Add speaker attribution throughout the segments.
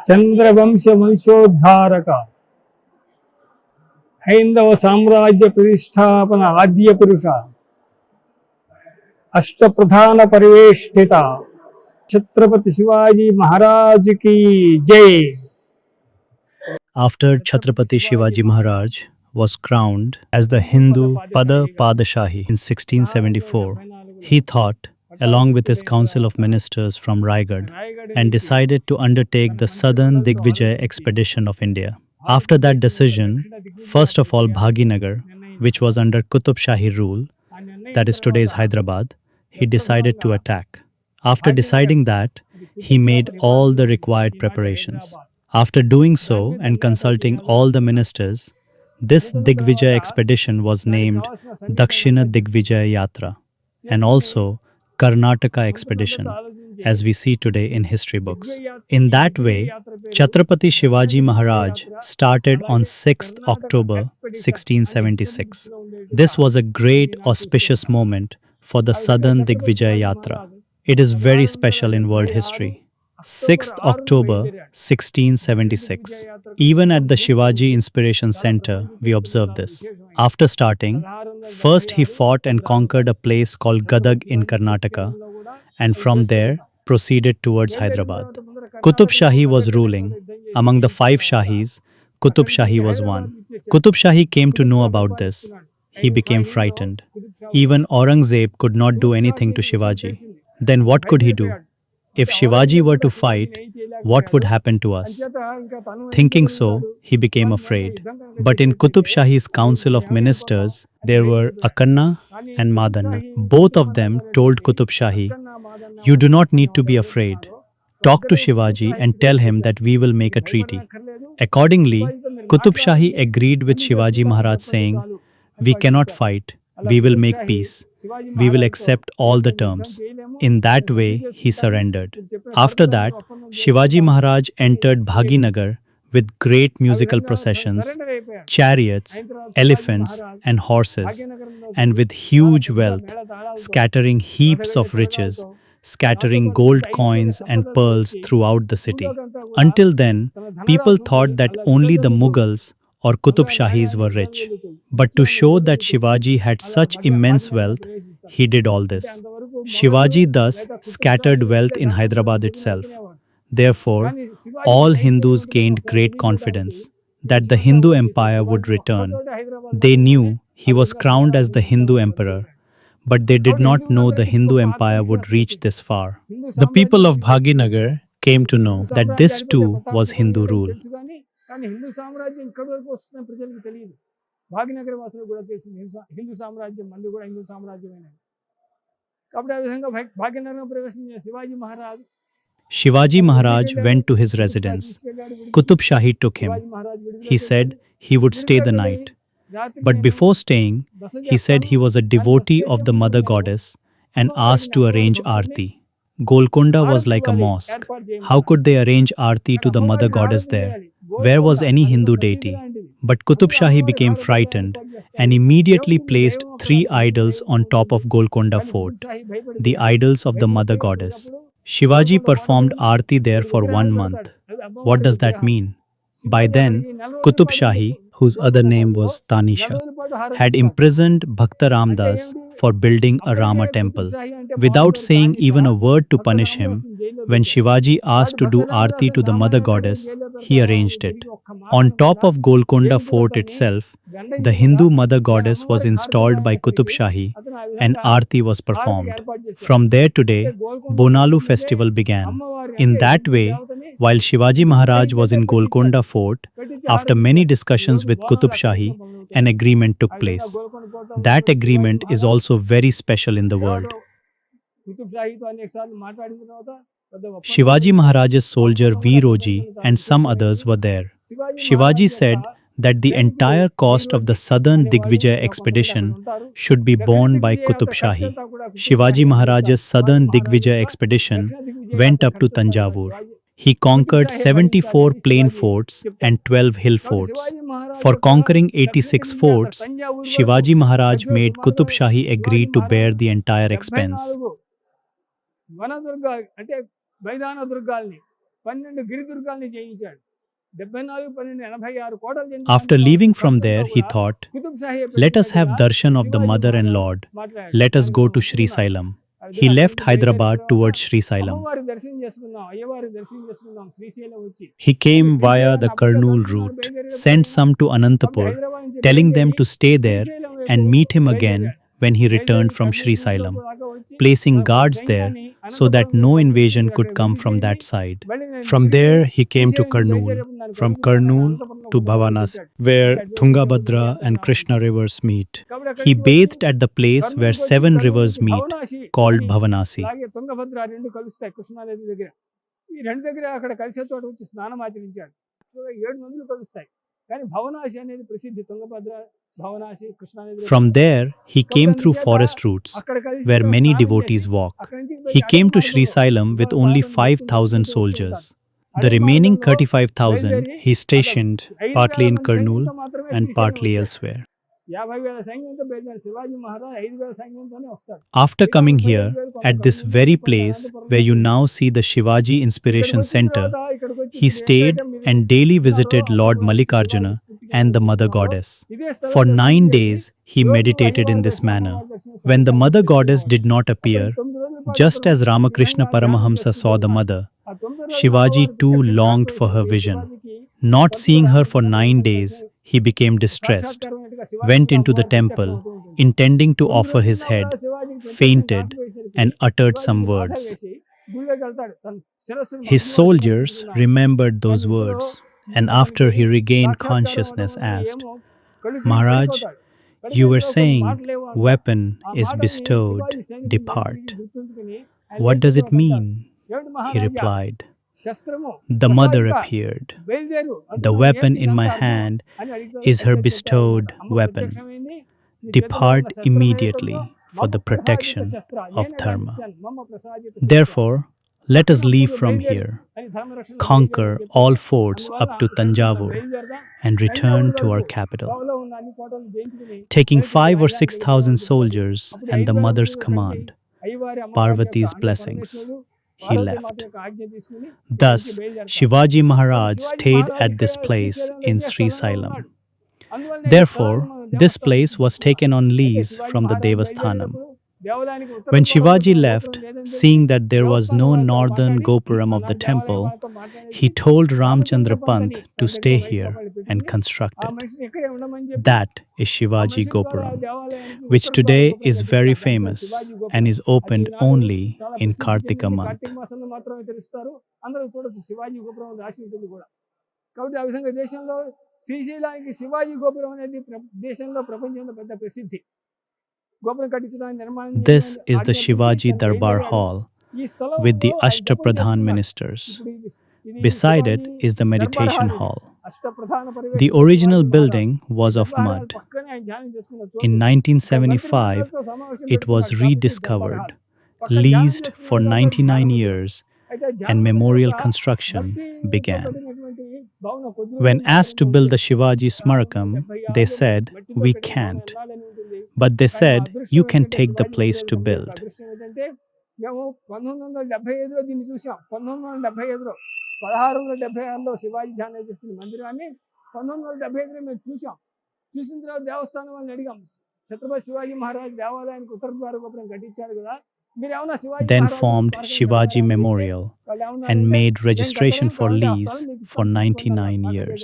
Speaker 1: చంద్రవంశ వంశోద్ధారక హైందవ సామ్రాజ్య ప్రతిష్టాపన ఆద్య పురుష అష్టప్రధాన పరివేష్టిత ఛత్రపతి శివాజీ మహారాజ్ की जय.
Speaker 2: After Chhatrapati Shivaji Maharaj was crowned as the Hindu Pada Padashahi in 1674, he thought, along with his council of ministers from Raigad, and decided to undertake the Southern Digvijay expedition of India. After that decision, first of all Bhaginagar, which was under Qutub Shahi rule, that is today's Hyderabad, he decided to attack. After deciding that, he made all the required preparations. After doing so and consulting all the ministers, this Digvijay expedition was named Dakshina Digvijay Yatra and also Karnataka expedition, as we see today in history books. In that way, Chhatrapati Shivaji Maharaj started on 6th October 1676. This was a great auspicious moment for the Southern Digvijay Yatra. It is very special in world history. 6th October 1676. Even at the Shivaji Inspiration Center, we observe this. After starting, first he fought and conquered a place called Gadag in Karnataka, and from there proceeded towards Hyderabad. Qutub Shahi was ruling. Among the 5 Shahis, Qutub Shahi was one. Qutub Shahi came to know about this. He became frightened. Even Aurangzeb could not do anything to Shivaji. Then what could he do? If Shivaji were to fight, what would happen to us? Thinking so, he became afraid. But in Qutub Shahi's council of ministers, there were Akanna and Madanna. Both of them told Qutub Shahi, "You do not need to be afraid. Talk to Shivaji and tell him that we will make a treaty." Accordingly, Qutub Shahi agreed with Shivaji Maharaj, saying, "We cannot fight. We will make peace. We will accept all the terms." In that way, he surrendered. After that, Shivaji Maharaj entered Bhaginagar with great musical processions, chariots, elephants, and horses, and with huge wealth, scattering heaps of riches, scattering gold coins and pearls throughout the city. Until then, people thought that only the Mughals or Qutub Shahis were rich. But to show that Shivaji had such immense wealth, he did all this. Shivaji thus scattered wealth in Hyderabad itself. Therefore, all Hindus gained great confidence that the Hindu Empire would return. They knew he was crowned as the Hindu Emperor, but they did not know the Hindu Empire would reach this far. The people of Bhaginagar came to know that this too was Hindu rule.
Speaker 1: కానీ హిందూ సామ్రాజ్యం ఇక్కడి వరకు వస్తుందని ప్రజలకు తెలియదు. భాగ్యనగర వాసులు కూడా తెలిసింది హిందూ సామ్రాజ్యం మంది కూడా హిందూ సామ్రాజ్యమైన. కాబట్టి ఆ విధంగా భాగ్యనగరం ప్రవేశించిన
Speaker 2: Shivaji Maharaj went to his residence. Qutub Shahi took him. He said he would stay the night. But before staying, he said he was a devotee of the Mother Goddess and asked to arrange Aarti. Golconda was like a mosque. How could they arrange Aarti to the Mother Goddess there? Where was any Hindu deity? But Qutub Shahi became frightened and immediately placed 3 idols on top of Golconda fort, the idols of the Mother Goddess. Shivaji performed Aarti there for 1 month. What does that mean? By then, Qutub Shahi, whose other name was Tanisha, had imprisoned Bhakta Ramdas for building a Rama temple. Without saying even a word to punish him, when Shivaji asked to do Aarti to the Mother Goddess, he arranged it. On top of Golconda fort itself, the Hindu Mother Goddess was installed by Qutub Shahi and Aarti was performed. From there today, Bonalu festival began. In that way, while Shivaji Maharaj was in Golconda fort, after many discussions with Qutub Shahi, an agreement took place. That agreement is also very special in the world. Shivaji Maharaj's soldier Veeroji and some others were there. Shivaji said that the entire cost of the Southern Digvijay expedition should be borne by Qutub Shahi. Shivaji Maharaj's Southern Digvijay expedition went up to Tanjavur. He conquered 74 plain forts and 12 hill forts. For conquering 86 forts, Shivaji Maharaj made Qutub Shahi agree to bear the entire expense.
Speaker 1: 12 గిరిదుర్గాల్ని జయించాడు. 74, 12, 86 కోటలు
Speaker 2: After
Speaker 1: జయించడానికి
Speaker 2: leaving from
Speaker 1: ఖర్చంతా
Speaker 2: there, he
Speaker 1: కూడా
Speaker 2: thought,
Speaker 1: Qutub Shahi
Speaker 2: let us have
Speaker 1: ప్రెసిడెంట్గా
Speaker 2: darshan of the
Speaker 1: Shivaji
Speaker 2: mother and
Speaker 1: Maharaj
Speaker 2: Lord.
Speaker 1: మాట్లాడాడు.
Speaker 2: Let us go to Srisailam. He left Hyderabad towards Srisailam.
Speaker 1: అమ్మవారి దర్శనం చేసుకుందాం, అయ్యవారి దర్శనం చేసుకుందాం, శ్రీశైలం వచ్చి
Speaker 2: He came via the Kurnool route, sent some to Anantapur, telling them to stay there and meet him again when he returned from Srisailam, placing guards there so that no invasion could come from that side. From there, he came to Kurnool, from Kurnool to Bhavanasi, where Tungabhadra and Krishna rivers meet. He bathed at the place where 7 rivers meet, called Bhavanasi.
Speaker 1: అలాగే తుంగభద్ర రెండు కలుస్తాయి కృష్ణానది దగ్గర. ఈ రెండు దగ్గర అక్కడ కలిసే చోట వచ్చి స్నానం ఆచరించాడు. 7 నదులు కలుస్తాయి, కానీ భవనాసి అనేది ప్రసిద్ధి. తుంగభద్ర, భవనాసి, కృష్ణానది.
Speaker 2: From there, he came through forest routes, where many devotees walk. He came to Srisailam with only 5,000 soldiers. The remaining 35,000 he stationed partly in Kurnool and partly elsewhere.
Speaker 1: 50,000 సైన్యంతో బయలుదేరిన శివాజీ మహారాజ్ 5,000 సైన్యంతోనే వస్తాడు.
Speaker 2: After coming here, at this very place where you now see the Shivaji Inspiration Center, he stayed and daily visited Lord Mallikarjuna and the Mother Goddess. For 9 days, he meditated in this manner. When the Mother Goddess did not appear, just as Ramakrishna Paramahamsa saw the Mother, Shivaji too longed for her vision. Not seeing her for 9 days, he became distressed, went into the temple, intending to offer his head, fainted, and uttered some words. His soldiers remembered those words, and after he regained consciousness asked, Maharaj, you were saying, weapon is bestowed, depart. What does it mean? He replied, the mother appeared. The weapon in my hand is her bestowed weapon. Depart immediately for the protection of dharma. Therefore, let us leave from here, conquer all forts up to Tanjavur, and return to our capital. Taking 5,000 or 6,000 soldiers and the mother's command, Parvati's blessings, he left. Thus, Shivaji Maharaj stayed at this place in Srisailam. Therefore, this place was taken on lease from the Devasthanam. When Shivaji left, seeing that there was no northern gopuram of the temple, he told Ramchandra Pant to stay here and construct it. That is Shivaji Gopuram, which today is very famous and is opened only in Kartika month.
Speaker 1: కాబట్టి ఆ విధంగా దేశంలో శ్రీశైలానికి శివాజీ గోపురం అనేది దేశంలో ప్రపంచంలో పెద్ద ప్రసిద్ధి. గోపురం కట్టించడానికి నిర్మాణం.
Speaker 2: This is the Shivaji Darbar Hall with the Ashtapradhan ministers. Beside it is the meditation hall. The original building was of mud. In 1975, it was rediscovered, leased for 99 years, and memorial construction began. When asked to build the Shivaji Smarakam, they said, we can't. But they said, you can take the place to build.
Speaker 1: మేము 1975లో దీన్ని చూసాం. 1975లో 1676లో శివాజీ ధ్యానం చేసిన మందిరాన్ని 1975లో మేము చూసాం. చూసిన తర్వాత దేవస్థానం వాళ్ళని అడిగాం, ఛత్రపతి శివాజీ మహారాజ్ దేవాలయానికి ఉత్తర ద్వార గోపురం కట్టించారు కదా,
Speaker 2: then formed Shivaji Memorial and made registration for lease for 99 years.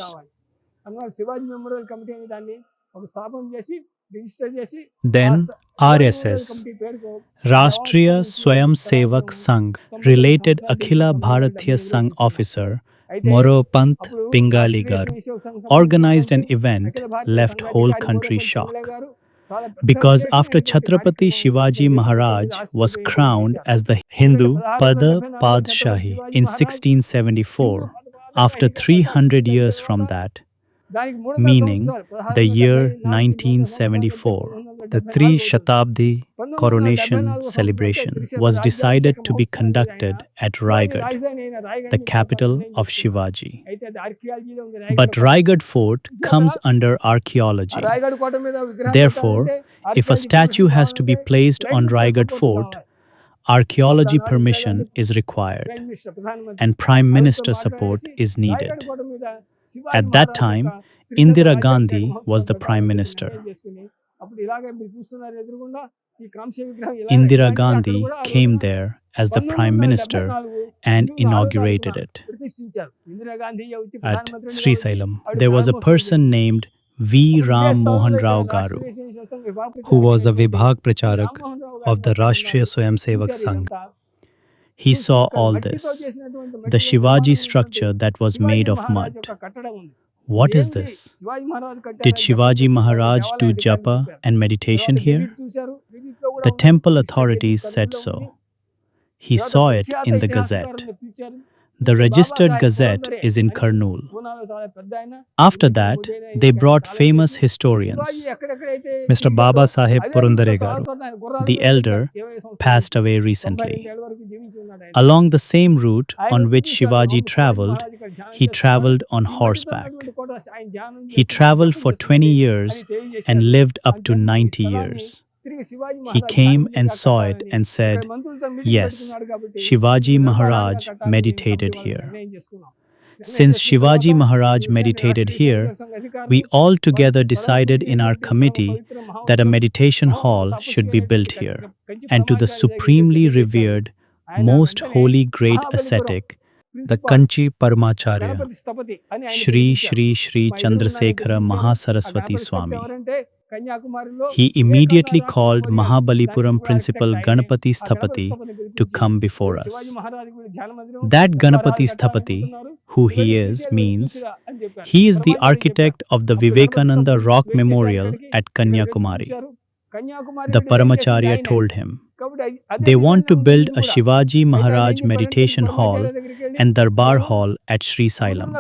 Speaker 2: Then RSS, Rashtriya Swayamsevak Sangh, related Akhila Bharatiya Sangh officer Moropant Pingaligar, organized an event left whole country shocked. Because after Chhatrapati Shivaji Maharaj was crowned as the Hindu Pada Padashahi in 1674, after 300 years from that, meaning the year 1974, the Tri Shatabdi coronation celebration was decided to be conducted at Raigad, the capital of Shivaji. But Raigad fort comes under archaeology. Therefore, if a statue has to be placed on Raigad fort, archaeology permission is required and Prime Minister support is needed. At that time, Indira Gandhi was the Prime Minister. Indira Gandhi came there as the Prime Minister and inaugurated it. At Srisailam, there was a person named V. Ram Mohan Rao Garu, who was a Vibhag Pracharak of the Rashtriya Swayamsevak Sangh. He saw all this, the Shivaji structure that was made of mud. What is this? Did Shivaji Maharaj do japa and meditation here? The temple authorities said so. He saw it in the Gazette. The registered Gazette is in Kurnool. After that, they brought famous historians. Mr. Baba Saheb Purandare Garu, the elder, passed away recently. Along the same route on which Shivaji traveled, he traveled on horseback. He traveled for 20 years and lived up to 90 years. He came and saw it and said, "Yes, Shivaji Maharaj meditated here." Since Shivaji Maharaj meditated here, we all together decided in our committee that a meditation hall should be built here. And to the supremely revered, most holy great ascetic, the Kanchi Paramacharya, Sri Chandrasekhara Mahasaraswati Swamy. He immediately called Mahabalipuram Principal Ganapati Sthapati to come before us. That Ganapati Sthapati, who he is, means he is the architect of the Vivekananda Rock Memorial at Kanyakumari. The Paramacharya told him, they want to build a Shivaji Maharaj meditation hall and Darbar hall at Srisailam.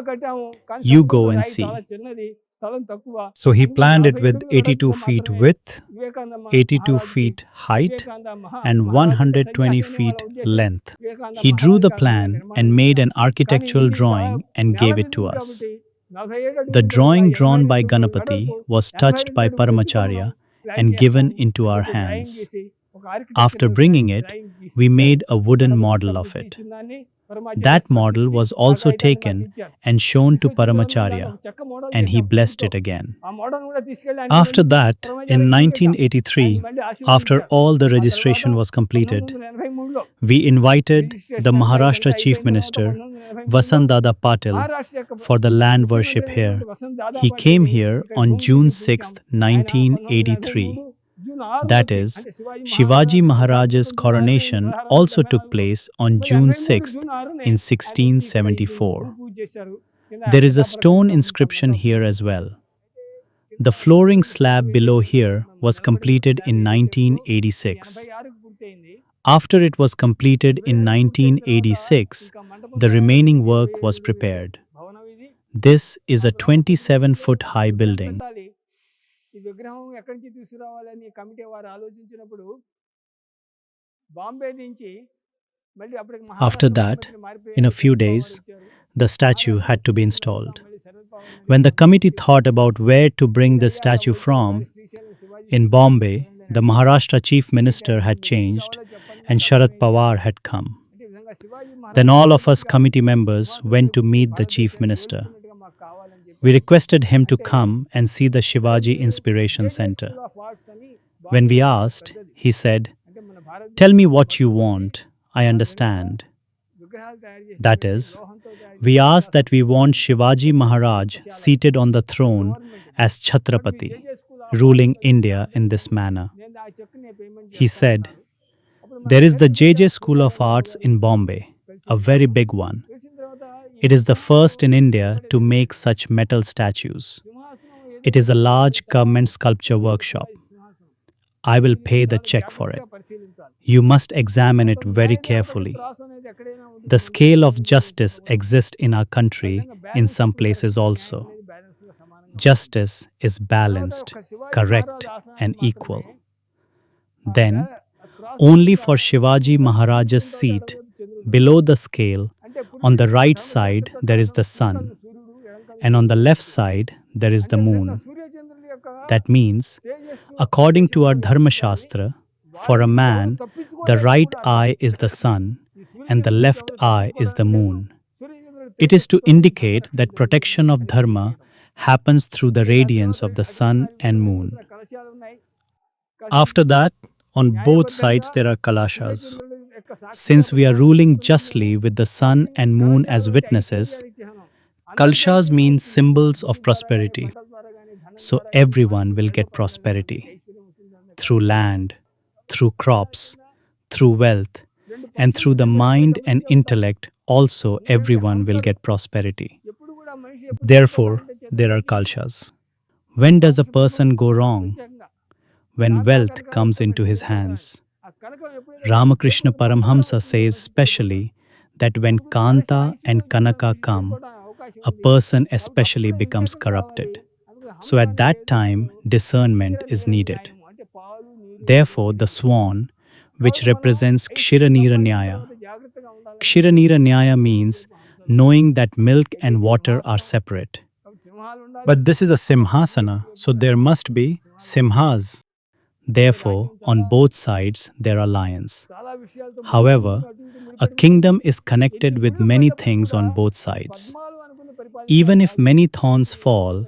Speaker 2: You go and see. So he planned it with 82 feet width, 82 feet height, and 120 feet length. He drew the plan and made an architectural drawing and gave it to us. The drawing drawn by Ganapati was touched by Paramacharya and given into our hands. After bringing it, we made a wooden model of it. That model was also taken and shown to Paramacharya, and he blessed it again. After that, in 1983, after all the registration was completed, we invited the Maharashtra Chief Minister, Vasantdada Patil, for the land worship here. He came here on June 6, 1983. That is, Shivaji Maharaj's coronation also took place on June 6th in 1674. There is a stone inscription here as well. The flooring slab below here was completed in 1986. After it was completed in 1986, the remaining work was prepared. This is a 27-foot high building.
Speaker 1: ఈ విగ్రహం ఎక్కడి నుంచి తీసుకురావాలని committee వారు ఆలోచించినప్పుడు బాంబే నుంచి మళ్ళీ అప్పటికి
Speaker 2: After that, in a few days, the statue had to be installed. When the committee thought about where to bring the statue from, in Bombay, the Maharashtra Chief Minister had changed and Sharad Pawar had come. Then all of us committee members went to meet the Chief Minister. We requested him to come and see the Shivaji Inspiration Center. When we asked, he said, "Tell me what you want, I understand." That is, we asked that we want Shivaji Maharaj seated on the throne as Chhatrapati, ruling India in this manner. He said, "There is the JJ School of Arts in Bombay, a very big one. It is the first in India to make such metal statues. It is a large government sculpture workshop. I will pay the check for it. You must examine it very carefully. The scale of justice exists in our country in some places also. Justice is balanced, correct, and equal. Then, only for Shivaji Maharaj's seat, below the scale, on the right side there is the sun, and on the left side there is the moon. That means, according to our Dharma Shastra, For a man, the right eye is the sun and the left eye is the moon. It is to indicate that protection of dharma happens through the radiance of the sun and moon. After that, on both sides there are kalashas. Since we are ruling justly with the sun and moon as witnesses, kalshas mean symbols of prosperity. So everyone will get prosperity through land, through crops, through wealth, and through the mind and intellect. Also, everyone will get prosperity. Therefore, there are kalshas. When does a person go wrong? When wealth comes into his hands. Ramakrishna Paramhamsa says specially that when Kanta and Kanaka come, a person especially becomes corrupted. So at that time, discernment is needed. Therefore, the swan, which represents Kshiranira Nyaya. Kshiranira Nyaya means knowing that milk and water are separate. But this is a simhasana, so there must be simhas. Therefore, on both sides there are lions. However, a kingdom is connected with many things on both sides. Even if many thorns fall,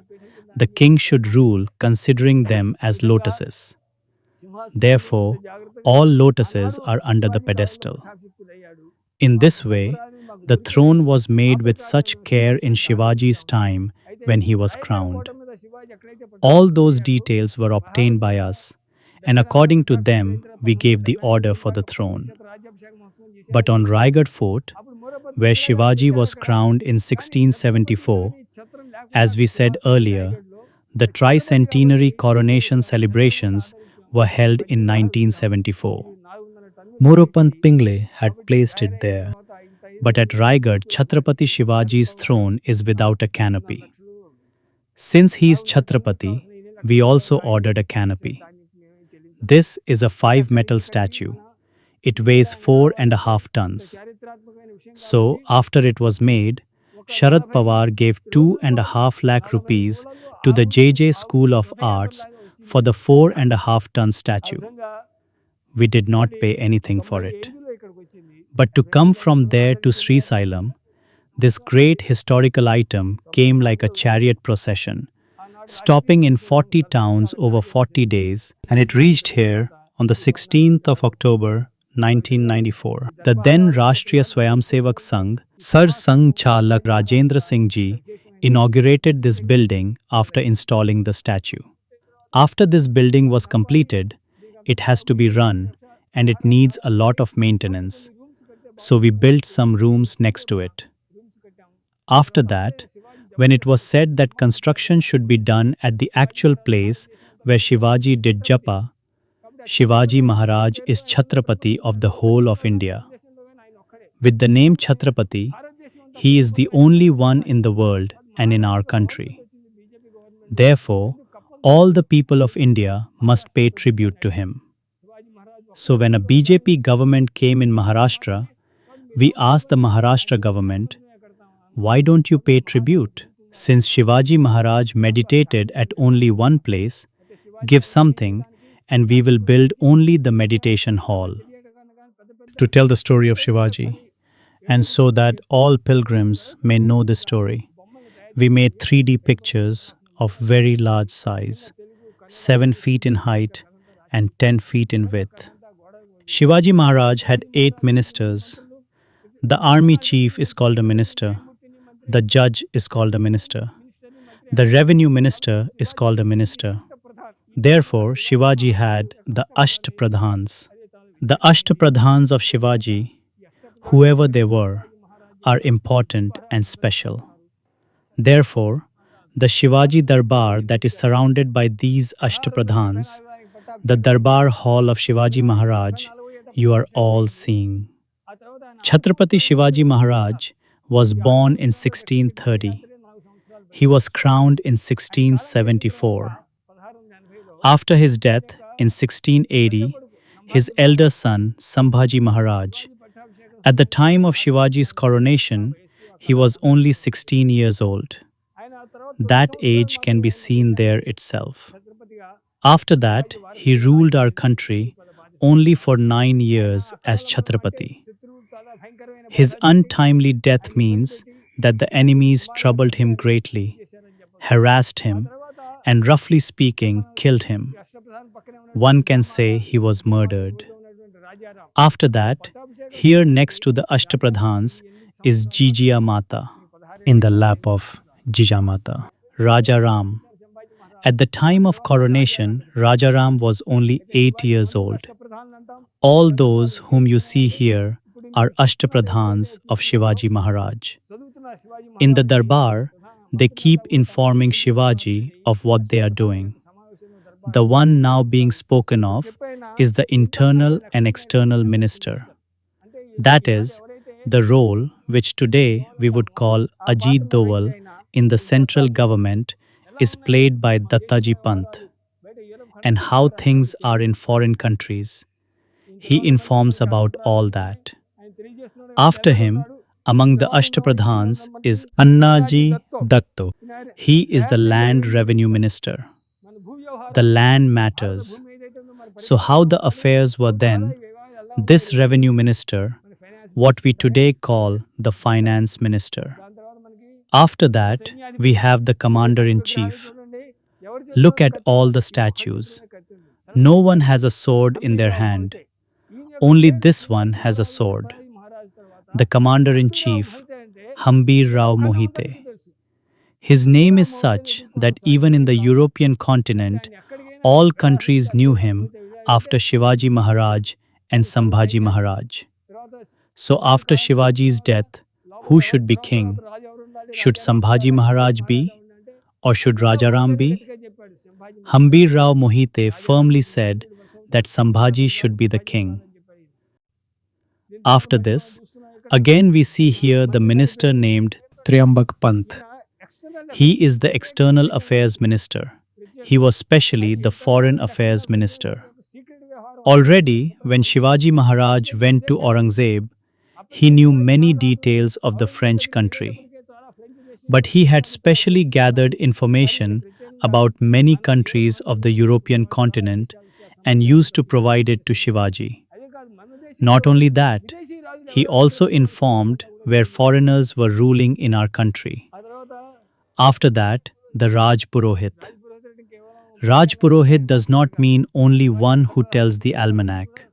Speaker 2: the king should rule considering them as lotuses. Therefore, all lotuses are under the pedestal. In this way, the throne was made with such care in Shivaji's time when he was crowned. All those details were obtained by us, and according to them, we gave the order for the throne. But on Raigad Fort, where Shivaji was crowned in 1674, as we said earlier, the tricentenary coronation celebrations were held in 1974. Moropant Pingle had placed it there, but at Raigad, Chhatrapati Shivaji's throne is without a canopy. Since he is Chhatrapati, we also ordered a canopy. This is a 5-metal statue. It weighs 4.5 tons. So, after it was made, Sharad Pawar gave 2.5 lakh rupees to the JJ School of Arts for the 4.5-ton statue. We did not pay anything for it. But to come from there to Srisailam, this great historical item came like a chariot procession, stopping in 40 towns over 40 days, and it reached here on the 16th of October 1994. The then Rashtriya Swayamsevak Sangh, Sar Sangh Chalak Rajendra Singh Ji, inaugurated this building after installing the statue. After this building was completed, it has to be run and it needs a lot of maintenance. So we built some rooms next to it. After that, when it was said that construction should be done at the actual place where Shivaji did japa, Shivaji Maharaj is Chhatrapati of the whole of India. With the name Chhatrapati, he is the only one in the world and in our country. Therefore, all the people of India must pay tribute to him. So when a BJP government came in Maharashtra, we asked the Maharashtra government, why don't you pay tribute? Since Shivaji Maharaj meditated at only one place, give something and we will build only the meditation hall. To tell the story of Shivaji, and so that all pilgrims may know the story, we made 3D pictures of very large size, 7 feet in height and 10 feet in width. Shivaji Maharaj had 8 ministers. The army chief is called a minister. The judge is called a minister. The revenue minister is called a minister. Therefore, Shivaji had the Ashtapradhans. The Ashtapradhans of Shivaji, whoever they were, are important and special. Therefore, the Shivaji Darbar that is surrounded by these Ashtapradhans, the Darbar Hall of Shivaji Maharaj, you are all seeing. Chhatrapati Shivaji Maharaj was born in 1630. He was crowned in 1674. After his death in 1680, his elder son Sambhaji Maharaj. At the time of Shivaji's coronation, he was only 16 years old. That age can be seen there itself. After that, he ruled our country only for 9 years as Chhatrapati. His untimely death means that the enemies troubled him greatly, harassed him, and roughly speaking, killed him. One can say he was murdered. After that, here next to the Ashtapradhans is Jijia Mata, in the lap of Jijamata, Raja Ram. At the time of coronation, Raja Ram was only 8 years old. All those whom you see here are Ashtapradhans of Shivaji Maharaj. In the Darbar, they keep informing Shivaji of what they are doing. The one now being spoken of is the internal and external minister. That is, the role which today we would call Ajit Doval in the central government is played by Dattaji Pant. And how things are in foreign countries. He informs about all that. After him, among the Ashtapradhans is Annaji Dakto. He is the land revenue minister. The land matters. So how the affairs were then, this revenue minister, what we today call the finance minister. After that, we have the commander-in-chief. Look at all the statues. No one has a sword in their hand. Only this one has a sword. The commander-in-chief, Hambir Rao Mohite. His name is such that even in the European continent, all countries knew him after Shivaji Maharaj and Sambhaji Maharaj. So after Shivaji's death, who should be king? Should Sambhaji Maharaj be? Or should Rajaram be? Hambir Rao Mohite firmly said that Sambhaji should be the king. After this, again we see here the minister named Triambak Pant. He is the external affairs minister. He was specially the foreign affairs minister. Already, when Shivaji Maharaj went to Aurangzeb, he knew many details of the French country. But he had specially gathered information about many countries of the European continent and used to provide it to Shivaji. Not only that, he also informed where foreigners were ruling in our country. After that, the Raj Purohit. Raj Purohit does not mean only one who tells the almanac.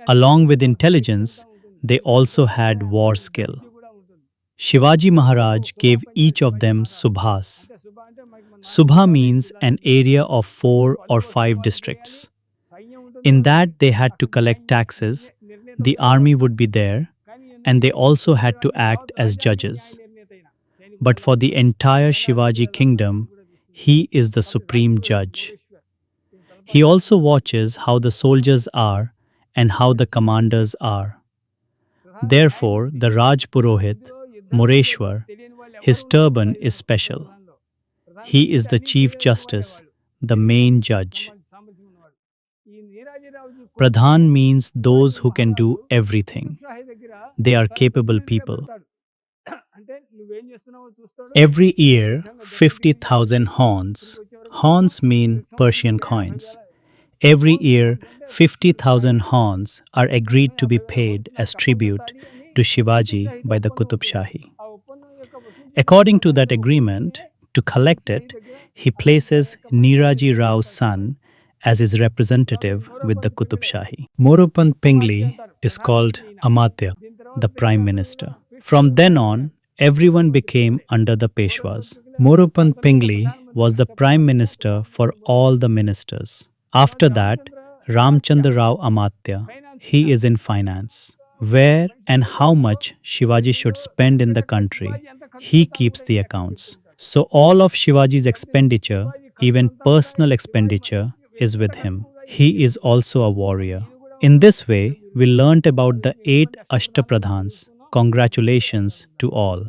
Speaker 2: Along with intelligence, they also had war skill. Shivaji Maharaj gave each of them subhas. Subha means an area of 4 or 5 districts. In that they had to collect taxes, the army would be there, and they also had to act as judges. But for the entire Shivaji kingdom, he is the supreme judge. He also watches how the soldiers are and how the commanders are. Therefore, the Raj Purohit, Mureshwar, his turban is special. He is the Chief Justice, the main judge. Pradhan means those who can do everything. They are capable people. Every year, 50,000 horns. Horns mean Persian coins. Every year, 50,000 horns are agreed to be paid as tribute to Shivaji by the Qutub Shahi. According to that agreement, to collect it, he places Niraji Rao's son as his representative with the Qutub Shahi. Moropant Pingli is called Amatya, the Prime Minister. From then on, everyone became under the Peshwas. Moropant Pingli was the Prime Minister for all the ministers. After that, Ramchandra Rao Amatya, he is in finance. Where and how much Shivaji should spend in the country, he keeps the accounts. So all of Shivaji's expenditure, even personal expenditure, is with him. He is also a warrior. In this way, we learnt about the 8 Ashtapradhans. Congratulations to all.